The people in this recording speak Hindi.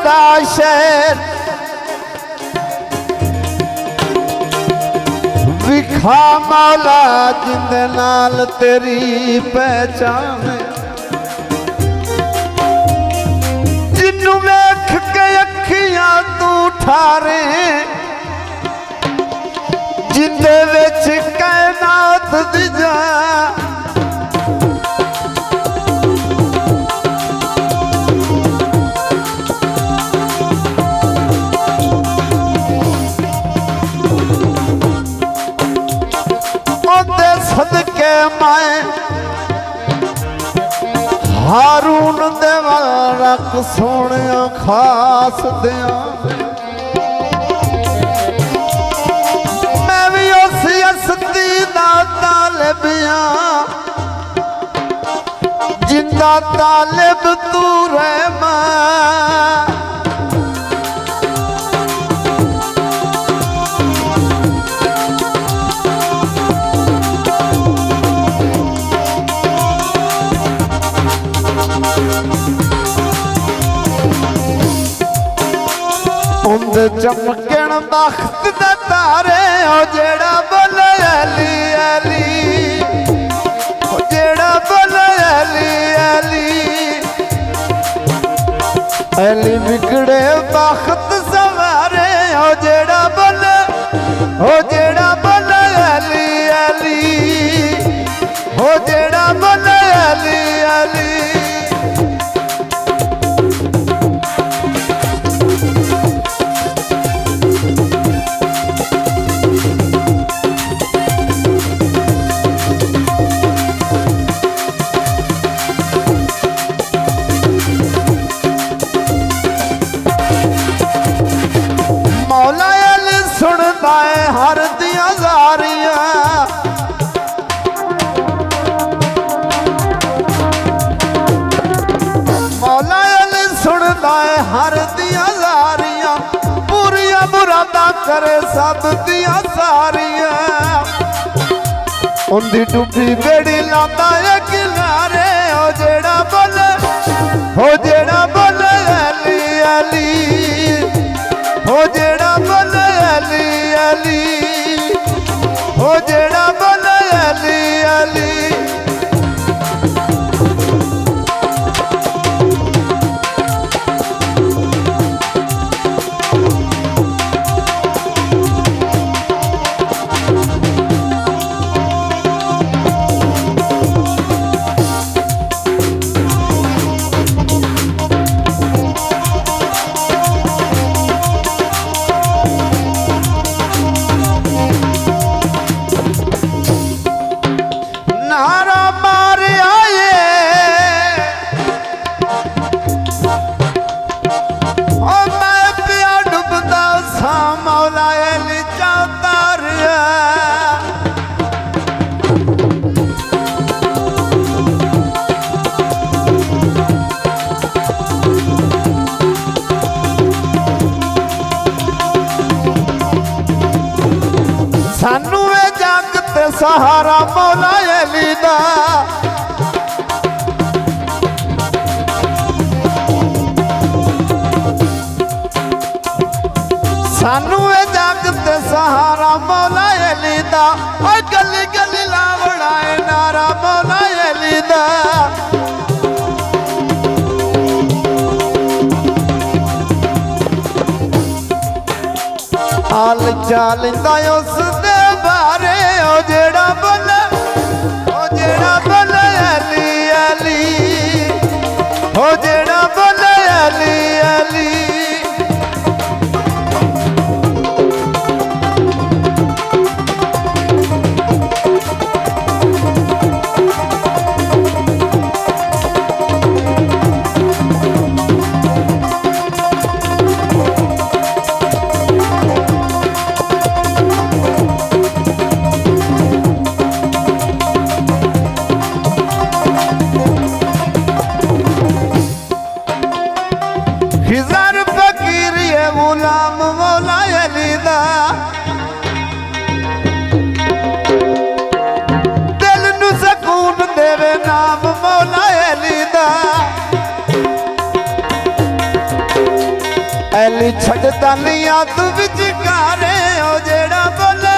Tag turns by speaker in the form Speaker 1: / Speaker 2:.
Speaker 1: दा शहर विखा मौला जिंदे नाल तेरी पहचान जिन्नू वेख के अखियां तू ठारे जिंदे विच कायनात दी जा सदके मैं हारून दे रख सोने खास दिया मैं भी उस हस्ती दा तालिबिया जिंदा तालिब तू रहमा उंदे चमकण बख्त दे तारे ओ जेड़ा बोले अली अली ओ जेड़ा बोले अली अली अली बिगड़े बख्त सवारे ओ जेड़ा बोले अली अली ओ जेड़ा बोले अली अली सुनता है हर दिया जारियां मौला अली सुनता है हर दिया जारियां पूरिया मुरादा करे सब दिया सारियां उन्दी डुबी बेड़ी लाता है किनारे ओ जेड़ा बोले अली अली ओ जेड़ा बोले अली अली ओ जेड़ा बोले अली अली सानू ए जग ते सहारा मौला अली दा सानू ए जग ते सहारा मौला अली दा ओ गली गली लावड़ा है नारा मौला अली दा हाल चाल दा उस दे बारे ओ जेड़ा बोले अली अली ओ जेड़ा बोले अली अली गुलाम मौला अली दा दिल नू सकून देवे नाम मौला अली दा ਐਲੀ ਛੱਡਦਾ ਨਹੀਂ ਆ ਤੂੰ ਵਿਚਕਾਰੇ ਉਹ ਜਿਹੜਾ ਬੋਲੇ